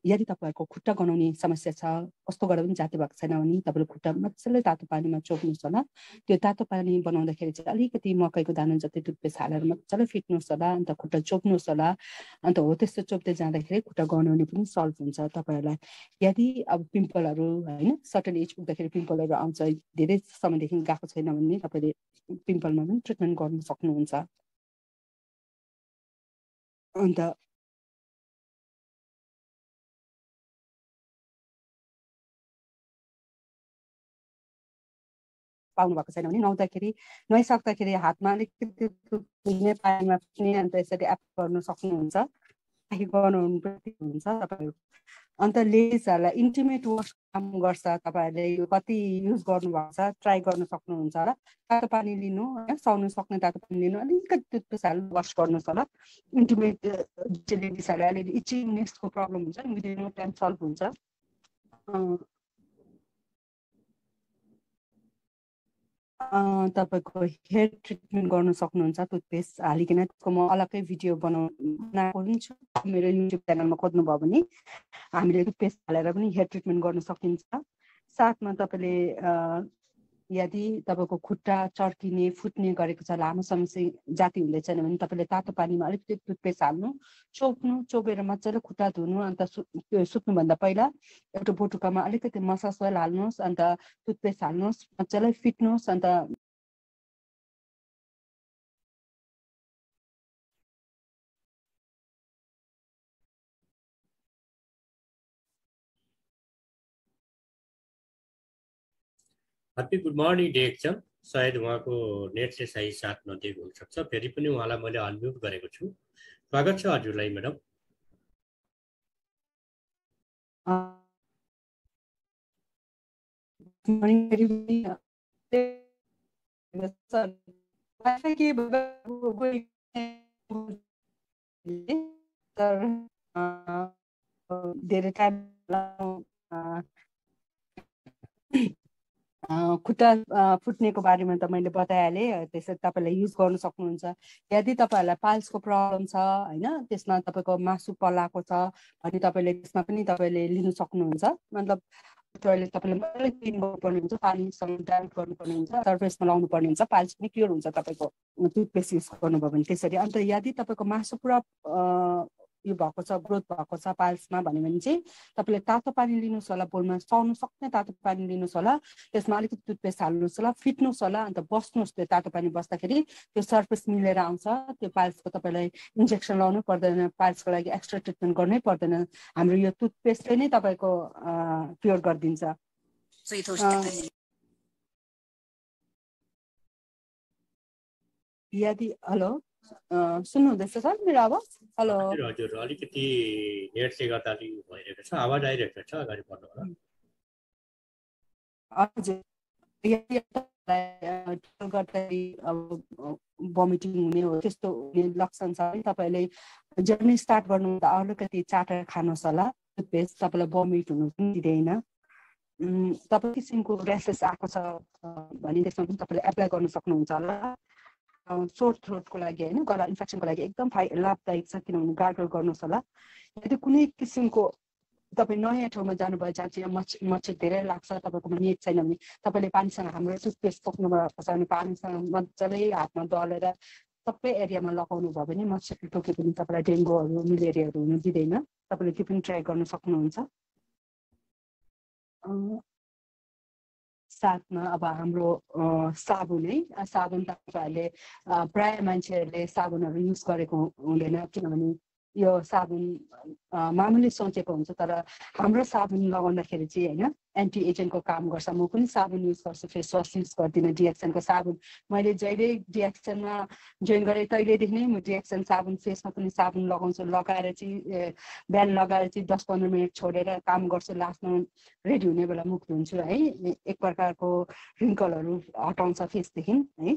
B: यदि तपाईँहरूको खुट्टा गनाउने समस्या छ, कस्तो गर्दा पनि जाती भएको छैन भने तपाईँले खुट्टा मजाले तातो पानीमा चोक्नुहोस् होला। त्यो तातो पानी बनाउँदाखेरि चाहिँ अलिकति मकैको दाना जति टुथपेस्ट हालेर मजाले फिट्नुहोस् होला, अन्त खुट्टा चोक्नुहोस् होला। अन्त हो त्यस्तो चोप्दै जाँदाखेरि खुट्टा गनाउने पनि सल्भ हुन्छ तपाईँहरूलाई। यदि अब पिम्पलहरू होइन, सर्टन एज पुग्दाखेरि पिम्पलहरू आउँछ, धेरै समयदेखि गएको छैन भने तपाईँले पिम्पलमा पनि ट्रिटमेन्ट गर्नु सक्नुहुन्छ। अन्त पाउनु भएको छैन भने नुहाइसक्दाखेरि हातमा अलिकति पानीमा पनि अन्त यसरी एप गर्नु सक्नुहुन्छ। गर्नु हुन्छ तपाईँहरू। अन्त लेडिजहरूलाई इन्टिमेट वास काम गर्छ। तपाईँहरूले यो कति युज गर्नुभएको छ, ट्राई गर्नु सक्नुहुन्छ होला। तातो पानी लिनु होइन, सुहाउनु सक्ने तातो पानी लिनु, अलिकति टुथपेस्ट हालेर वास गर्नुहोस् होला। इन्टिमेट लेडिजहरूलाई अलिअलि इचिङनेसको प्रब्लम हुन्छ, विदिन नो टाइम सल्भ हुन्छ। तपाईँको हेयर ट्रिटमेन्ट गर्नु सक्नुहुन्छ टुथपेस्ट हालिकन। त्यसको म अलग्गै भिडियो बनाएको पनि छु, मेरो युट्युब च्यानलमा खोज्नुभयो भने। हामीले टुथपेस्ट हालेर पनि हेयर ट्रिटमेन्ट गर्न सकिन्छ। साथमा तपाईँले यदि तपाईँको खुट्टा चर्किने फुट्ने गरेको छ, लामो समय जाती हुँदै छैन भने तपाईँले तातो पानीमा अलिकति टुथपेस्ट हाल्नु, चोपेर मजाले खुट्टा धुनु। अन्त त्यो सुत्नुभन्दा पहिला एउटा बोटुकामा अलिकति मसाज ओइल हाल्नुहोस्, अन्त टुथपेस्ट हाल्नुहोस्, मजाले फिट्नुहोस्। अन्त
A: ह्याप्पी गुड मर्निङ डिरेक्सन। सायद उहाँको नेटले सही साथ नदिएको हुनसक्छ, फेरि पनि उहाँलाई मैले अनम्युट गरेको छु। स्वागत छ हजुरलाई म्याडम।
B: धेरै टाइम खुट्टा फुट्नेको बारेमा त मैले बताइहालेँ। त्यसरी तपाईँले युज गर्नु सक्नुहुन्छ। यदि तपाईँहरूलाई पाइल्सको प्रब्लम छ होइन, त्यसमा तपाईँको मासु पलाएको छ भने तपाईँले त्यसमा पनि तपाईँले लिनु सक्नुहुन्छ। मतलब टोइलेट तपाईँले मजाले क्लिन गर्नुपर्ने हुन्छ, पानीसँग डाइल्युट गर्नुपर्ने हुन्छ, सर्फेसमा लाउनु पर्ने हुन्छ। पाइल्स पनि क्लियर हुन्छ तपाईँको टुथपेस्ट युज गर्नुभयो भने त्यसरी। अन्त यदि तपाईँको मासु पुरा यो भएको छ, ग्रोथ भएको छ पाइल्समा भन्यो भने चाहिँ तपाईँले तातो पानी लिनुहोस् होला, बोलमा सुहाउनु सक्ने तातो पानी लिनुहोस् होला। त्यसमा अलिकति टुथपेस्ट हाल्नुहोस् होला, फिट्नुहोस् होला, अन्त बस्नुहोस्। त्यो तातो पानी बस्दाखेरि त्यो सर्फेस मिलेर आउँछ। त्यो पाइल्सको तपाईँलाई इन्जेक्सन लाउनु पर्दैन, पाइल्सको लागि एक्स्ट्रा ट्रिटमेन्ट गर्नै पर्दैन। हाम्रो यो टुथपेस्टले नै तपाईँको क्योर गरिदिन्छ। यदि हेलो सुन्नुहुँदैछ सर मेरो आवाज? हेलो
A: हजुर, अलिकति नेटले गर्दा अलि भइरहेको छ, आवाज आइरहेको छ, अगाडि बढ्नु होला।
B: हजुर, गर्दाखेरि भमिटिङ हुने हो त्यस्तो हुने लक्षण छ भने तपाईँले जर्नी स्टार्ट गर्नुभन्दा अलिकति चाटेर खानुहोस् होला। टुथपेस्ट तपाईँलाई भमिट हुनु पनि दिँदैन। तपाईँ किसिमको र्यासेस आएको छ भने त्यसमा पनि तपाईँले एप्लाई गर्न सक्नुहुन्छ होला। सोर थ्रोटको लागि होइन, गला इन्फेक्सनको लागि एकदम लाभदायक छ, किनभने गार्गल गर्नुहोस् होला। यदि कुनै किसिमको तपाईँ नयाँ ठाउँमा जानुभयो जहाँ चाहिँ मच्छर धेरै लाग्छ, तपाईँकोमा नेट छैन भने तपाईँले पानीसँग हाम्रो टुथपेस्ट पोक्नु भएको छ भने पानीसँग मजाले हातमा दलेर सबै एरियामा लगाउनु भयो भने मच्छरले टोके पनि तपाईँलाई डेङ्गुहरू मलेरियाहरू हुन दिँदैन। तपाईँले त्यो पनि ट्राई गर्न सक्नुहुन्छ। साथमा अब हाम्रो साबुन है, साबुन तपाईँहरूले प्राय मान्छेहरूले साबुनहरू युज गरेको हुँदैन, किनभने यो साबुन मामुली सोचेको हुन्छ, तर हाम्रो साबुन लगाउँदाखेरि चाहिँ होइन एन्टी एजेन्टको काम गर्छ। म पनि साबुन युज गर्छु, फेस वास युज गर्दिनँ, डिएक्सनको साबुन। मैले जहिले डिएक्सनमा जोइन गरेँ तहिलेदेखि नै म डिएक्सन साबुन फेसमा पनि साबुन लगाउँछु। लगाएर चाहिँ बिहान लगाएर चाहिँ 10-15 मिनट छोडेर काम गर्छु, लास्टमा रेडी हुने बेला मुख धुन्छु है। एक प्रकारको रिङ्कलहरू हटाउँछ फेसदेखि है।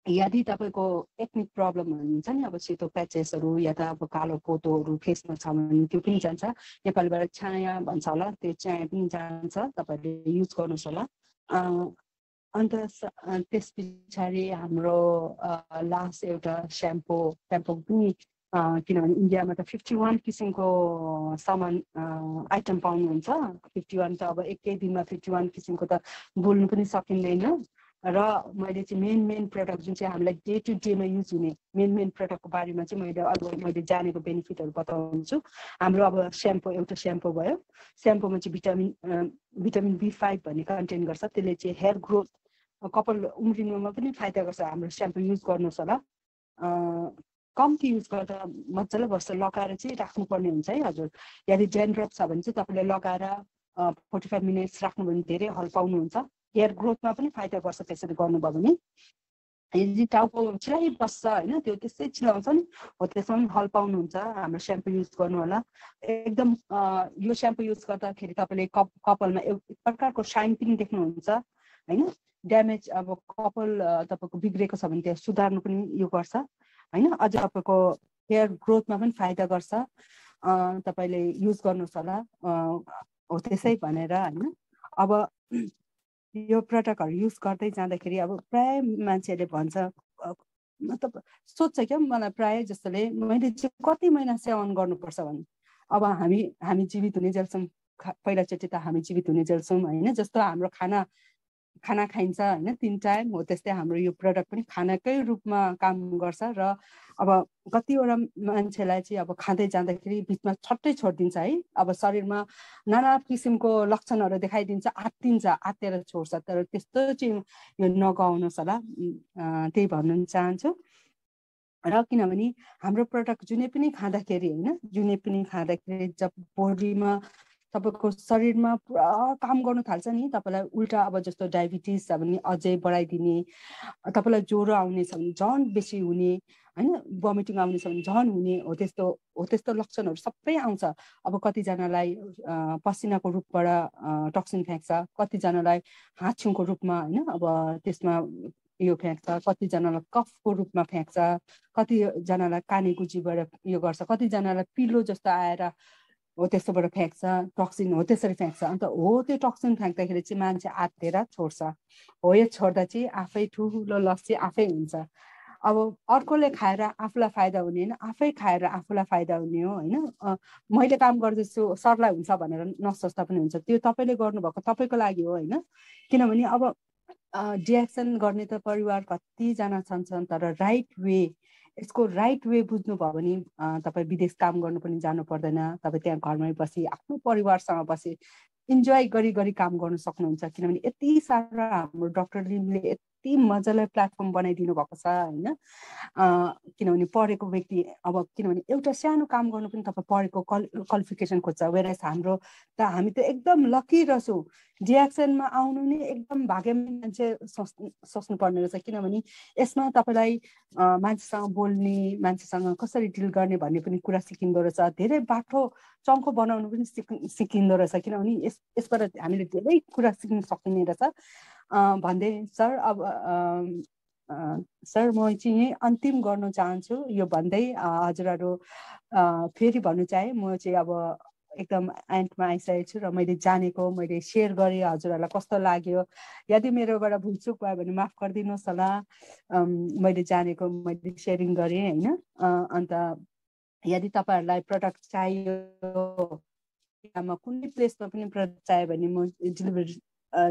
B: यदि तपाईँको एक्निक प्रब्लम हुन्छ नि, अब सेतो प्याचेसहरू या त अब कालो पोतोहरू फेसमा छ भने त्यो पनि जान्छ। नेपालबाट छाया भन्छ होला, त्यो छाया पनि जान्छ, तपाईँहरूले युज गर्नुहोस् होला। अन्त त्यस पछाडि हाम्रो लास्ट एउटा स्याम्पो पनि, किनभने इन्डियामा त 51 किसिमको सामान आइटम पाउनुहुन्छ। 51 त अब एकै दिनमा 51 किसिमको त बोल्नु पनि सकिँदैन। र मैले चाहिँ मेन प्रडक्ट जुन चाहिँ हामीलाई डे टु डेमा युज हुने मेन प्रडक्टको बारेमा चाहिँ मैले जानेको बेनिफिटहरू बताउँछु। हाम्रो अब एउटा स्याम्पो भयो। स्याम्पोमा चाहिँ भिटामिन B5 भन्ने कन्टेन गर्छ, त्यसले चाहिँ हेयर ग्रोथ कपाल उम्रिनुमा पनि फाइदा गर्छ। हाम्रो स्याम्पो युज गर्नुहोस् होला। कम्ती युज गर्दा मजाले बस्छ, लगाएर चाहिँ राख्नुपर्ने हुन्छ है हजुर। यदि डेन्ड्रफ छ भने चाहिँ तपाईँले लगाएर 45 मिनट्स राख्नु भने धेरै हल पाउनुहुन्छ। हेयर ग्रोथमा पनि फाइदा गर्छ त्यसरी गर्नुभयो भने। यदि टाउको चिलाइबस्छ होइन, त्यो त्यस्तै चिलाउँछ नि, हो त्यसमा पनि हल पाउनुहुन्छ। हाम्रो स्याम्पो युज गर्नु होला। एकदम यो स्याम्पो युज गर्दाखेरि तपाईँले कपालमा एक प्रकारको साइन पनि देख्नुहुन्छ होइन। ड्यामेज अब कपाल तपाईँको बिग्रेको छ भने त्यो सुधार्नु पनि यो गर्छ होइन। अझ तपाईँको हेयर ग्रोथमा पनि फाइदा गर्छ। तपाईँले युज गर्नुहोस् होला। हो त्यसै भनेर होइन। अब यो प्रडक्टहरू युज गर्दै जाँदाखेरि अब प्राय मान्छेहरूले भन्छ, मतलब सोध्छ क्या मलाई प्राय जस्तोले, मैले चाहिँ कति महिना सेवन गर्नुपर्छ भने। अब हामी जीवित हुने जेलसम्म, पहिलाचोटि त हामी जीवित हुने जेलसम्म होइन। जस्तो हाम्रो खाना खाइन्छ होइन 3 टाइम, हो त्यस्तै हाम्रो यो प्रडक्ट पनि खानाकै रूपमा काम गर्छ। र अब कतिवटा मान्छेलाई चाहिँ अब खाँदै जाँदाखेरि बिचमा छट्टै छोडिदिन्छ है। अब शरीरमा नाना किसिमको लक्षणहरू देखाइदिन्छ, आत्तेर छोड्छ। तर त्यस्तो चाहिँ यो नगर्नुहोस् होला, त्यही भन्न चाहन्छु। र किनभने हाम्रो प्रडक्ट जुनै पनि खाँदाखेरि जब बडीमा तपाईँको शरीरमा पुरा काम गर्नु थाल्छ नि, तपाईँलाई उल्टा अब जस्तो डायबिटिज छ भने अझै बढाइदिने, तपाईँलाई ज्वरो आउने छ भने झन् बेसी हुने होइन, भमिटिङ आउने छ भने झन् हुने, हो त्यस्तो लक्षणहरू सबै आउँछ। अब कतिजनालाई पसिनाको रूपबाट टक्सिन फ्याँक्छ, कतिजनालाई हाँछुको रूपमा होइन अब त्यसमा यो फ्याँक्छ, कतिजनालाई कफको रूपमा फ्याँक्छ, कतिजनालाई काने गुजीबाट यो गर्छ, कतिजनालाई पिलो जस्तो आएर हो त्यस्तोबाट फ्याँक्छ टक्सिन, हो त्यसरी फ्याँक्छ। अन्त हो त्यो टक्सिन फ्याँक्दाखेरि चाहिँ मान्छे आत्तेर छोड्छ। हो यो छोड्दा चाहिँ आफै ठुलो लस चाहिँ आफै हुन्छ। अब अर्कोले खाएर आफूलाई फाइदा हुने होइन, आफै खाएर आफूलाई फाइदा हुने हो होइन। मैले काम गर्दैछु सरलाई हुन्छ भनेर नसोच्दा पनि हुन्छ, त्यो तपाईँले गर्नुभएको तपाईँको लागि हो होइन। किनभने अब डिएक्सन गर्ने त परिवार कतिजना छन्, तर यसको राइट वे बुझ्नुभयो भने तपाईँ विदेश काम गर्नु पनि जानु पर्दैन। तपाईँ त्यहाँ घरमै बसी आफ्नो परिवारसँग बसी इन्जोय गरी काम गर्न सक्नुहुन्छ। किनभने यति साह्रो हाम्रो डाक्टर लिमले यति मजाले प्लेटफर्म बनाइदिनु भएको छ होइन। किनभने पढेको व्यक्ति, अब किनभने एउटा सानो काम गर्नु पनि तपाईँ पढेको क्वालिफिकेसन खोज्छ। वेरएज हामी त एकदम लकी रहेछौँ, डिएक्सनमा आउनु नै एकदम भाग्यमानी मान्छे सोच्नु पर्ने रहेछ। किनभने यसमा तपाईँलाई मान्छेसँग बोल्ने, मान्छेसँग कसरी डिल गर्ने भन्ने पनि कुरा सिकिँदो रहेछ। धेरै बाठो चङ्खो बनाउनु पनि सिकिँदो रहेछ। किनभने यसबाट हामीले धेरै कुरा सिक्न सकिने रहेछ भन्दै सर। अब सर म चाहिँ यहीँ अन्तिम गर्न चाहन्छु यो भन्दै, हजुरहरू फेरि भन्नु चाहे, म चाहिँ अब एकदम एन्डमा आइसकेको छु र मैले जानेको मैले सेयर गरेँ हजुरहरूलाई कस्तो लाग्यो यदि मेरोबाट भुलचुक भयो भने माफ गरिदिनुहोस् होला मैले जानेको मैले सेयरिङ गरेँ होइन अन्त यदि तपाईँहरूलाई प्रडक्ट चाहियो कुनै प्लेसमा पनि प्रडक्ट चाहियो भने म डेलिभरी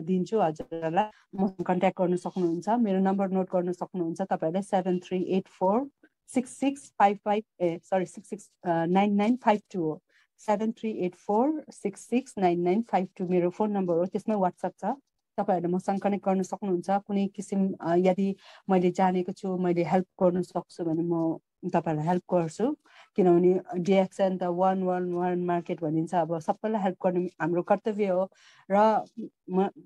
B: दिन्छु हजुरहरूलाई मसँग कन्ट्याक्ट गर्न सक्नुहुन्छ मेरो नम्बर नोट गर्न सक्नुहुन्छ तपाईँहरूले 7384669952 हो 7384669952 मेरो फोन नम्बर हो त्यसमै वाट्सएप छ तपाईँहरूले मसँग कनेक्ट गर्न सक्नुहुन्छ कुनै किसिम यदि मैले जानेको छु मैले हेल्प गर्न सक्छु भने म तपाईँहरूलाई हेल्प गर्छु किनभने डिएक्सन त 111 मार्केट भनिन्छ अब सबैलाई हेल्प गर्ने हाम्रो कर्तव्य हो र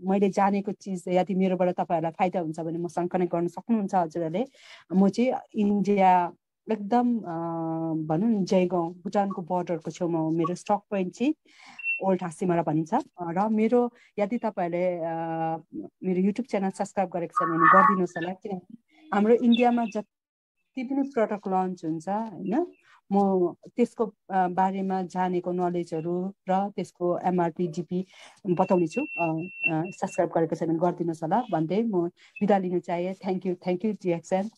B: मैले जानेको चिज यदि मेरोबाट तपाईँहरूलाई फाइदा हुन्छ भने मसँग कनेक्ट गर्न सक्नुहुन्छ हजुरहरूले म चाहिँ इन्डिया एकदम भनौँ न जयगाउँ भुटानको बोर्डरको छेउमा हो मेरो स्टक पोइन्ट चाहिँ ओल्ड हाँसीमारा भनिन्छ र मेरो यदि तपाईँहरूले मेरो युट्युब च्यानल सब्सक्राइब गरेको छ भने गरिदिनुहोस् होला किनभने हाम्रो इन्डियामा जति पनि प्रडक्ट लन्च हुन्छ होइन म त्यसको बारेमा जानेको नलेजहरू र त्यसको एमआरपी जिपी बताउने छु सब्सक्राइब गरेको छ भने गरिदिनुहोस् होला भन्दै म बिदा लिन चाहे थ्याङ्क यू डिएक्सन